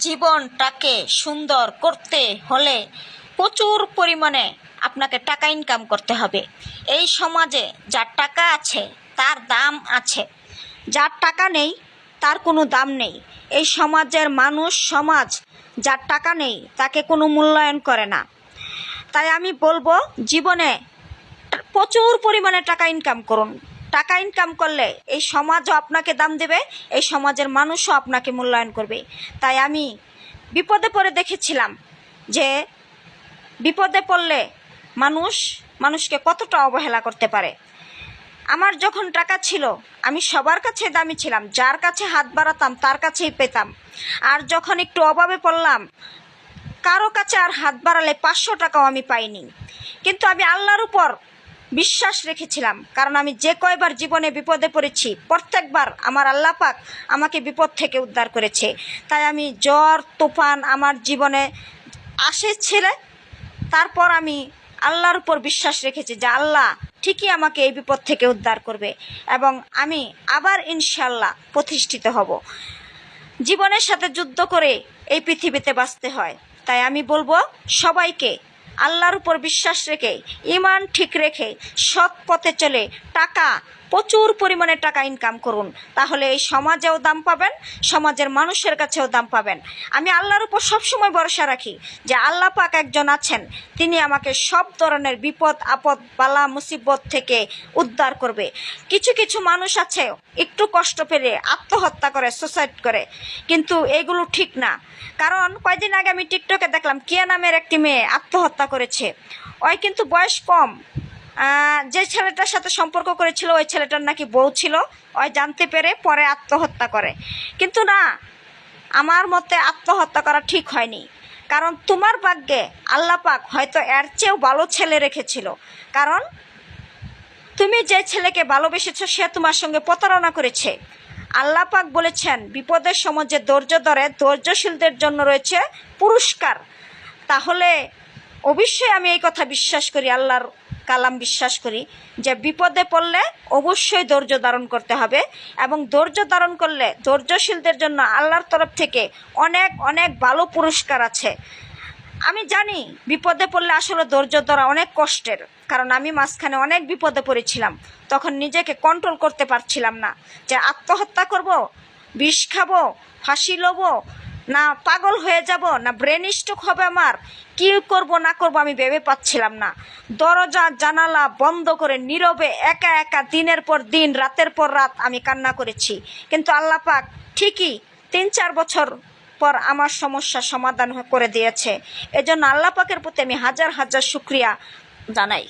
জীবনটাকে সুন্দর করতে হলে প্রচুর পরিমাণে আপনাকে টাকা ইনকাম করতে হবে। এই সমাজে যার টাকা আছে তার দাম আছে, যার টাকা নেই তার কোনো দাম নেই। এই সমাজের সমাজ যার টাকা নেই তাকে কোনো মূল্যায়ন করে না। তাই আমি বলবো, জীবনে প্রচুর পরিমাণে টাকা ইনকাম করুন। টাকা ইনকাম করলে এই সমাজও আপনাকে দাম দেবে, এই সমাজের মানুষও আপনাকে মূল্যায়ন করবে। তাই আমি বিপদে পড়ে দেখেছিলাম যে বিপদে পড়লে মানুষকে কতটা অবহেলা করতে পারে। আমার যখন টাকা ছিল আমি সবার কাছে দামি ছিলাম, যার কাছে হাত বাড়াতাম তার কাছেই পেতাম। আর যখন একটু অভাবে পড়লাম কারো কাছে আর হাত বাড়ালে 500 টাকাও আমি পাইনি। কিন্তু আমি আল্লাহর উপর বিশ্বাস রেখেছিলাম, কারণ আমি যে কয়বার জীবনে বিপদে পড়েছি প্রত্যেকবার আমার আল্লাহ পাক আমাকে বিপদ থেকে উদ্ধার করেছে। তাই আমি ঝড় তুফান আমার জীবনে আসেছিল, তারপর আমি আল্লাহর উপর বিশ্বাস রেখেছি যে আল্লাহ ঠিকই আমাকে এই বিপদ থেকে উদ্ধার করবে এবং আমি আবার ইনশাল্লাহ প্রতিষ্ঠিত হব। জীবনের সাথে যুদ্ধ করে এই পৃথিবীতে বাঁচতে হয়। তাই আমি বলবো সবাইকে আল্লাহর উপর বিশ্বাস রেখে, ঈমান ঠিক রেখে সৎ পথে চলে প্রচুর পরিমাণে টাকা ইনকাম করুন। তাহলে এই সমাজেও দাম পাবেন, সমাজের মানুষের কাছেও দাম পাবেন। আমি আল্লাহর উপর সবসময় ভরসা রাখি যে আল্লাহ পাক একজন আছেন, তিনি আমাকে সব ধরনের বিপদ আপদ বালা মুসিবত থেকে উদ্ধার করবে। কিছু কিছু মানুষ আছে একটু কষ্ট পেলে আত্মহত্যা করে, সুসাইড করে, কিন্তু এগুলো ঠিক না। কারণ কয়দিন আগে আমি টিকটকে দেখলাম কিয়া নামের একটি মেয়ে আত্মহত্যা করেছে। ওই কিন্তু বয়স কম, যে ছেলেটার সাথে সম্পর্ক করেছিল ওই ছেলেটার নাকি বউ ছিল, ওই জানতে পেরে পরে আত্মহত্যা করে। কিন্তু না, আমার মতে আত্মহত্যা করা ঠিক হয়নি। কারণ তোমার ভাগ্যে আল্লাহ পাক হয়তো এর চেয়েও ভালো ছেলে রেখেছিল। কারণ তুমি যে ছেলেকে ভালোবেসেছো সে তোমার সঙ্গে প্রতারণা করেছে। আল্লাহ পাক বলেছেন বিপদের সময় যে ধৈর্য ধরে ধৈর্যশীলদের জন্য রয়েছে পুরস্কার। তাহলে অবশ্যই আমি এই কথা বিশ্বাস করি, আল্লাহর কালাম বিশ্বাস করি যে বিপদে পড়লে অবশ্যই ধৈর্য ধারণ করতে হবে এবং ধৈর্য ধারণ করলে ধৈর্যশীলদের জন্য আল্লাহর তরফ থেকে অনেক অনেক ভালো পুরস্কার আছে। আমি জানি বিপদে পড়লে আসলে ধৈর্য ধরা অনেক কষ্টের, কারণ আমি মাঝখানে অনেক বিপদে পড়েছিলাম। তখন নিজেকে কন্ট্রোল করতে পারছিলাম না যে আত্মহত্যা করব, বিষ খাবো, ফাঁসি লব, না পাগল হয়ে যাব, না ব্রেন স্ট্রোক হবে, আমার কী করব না করব আমি ভেবে পাচ্ছিলাম না। দরজা জানালা বন্ধ করে নীরবে একা একা দিনের পর দিন রাতের পর রাত আমি কান্না করেছি। কিন্তু আল্লাহ পাক ঠিকই 3-4 বছর পর আমার সমস্যা সমাধান করে দিয়েছে। এজন্য আল্লাহ পাকের প্রতি আমি হাজার হাজার শুকরিয়া জানাই।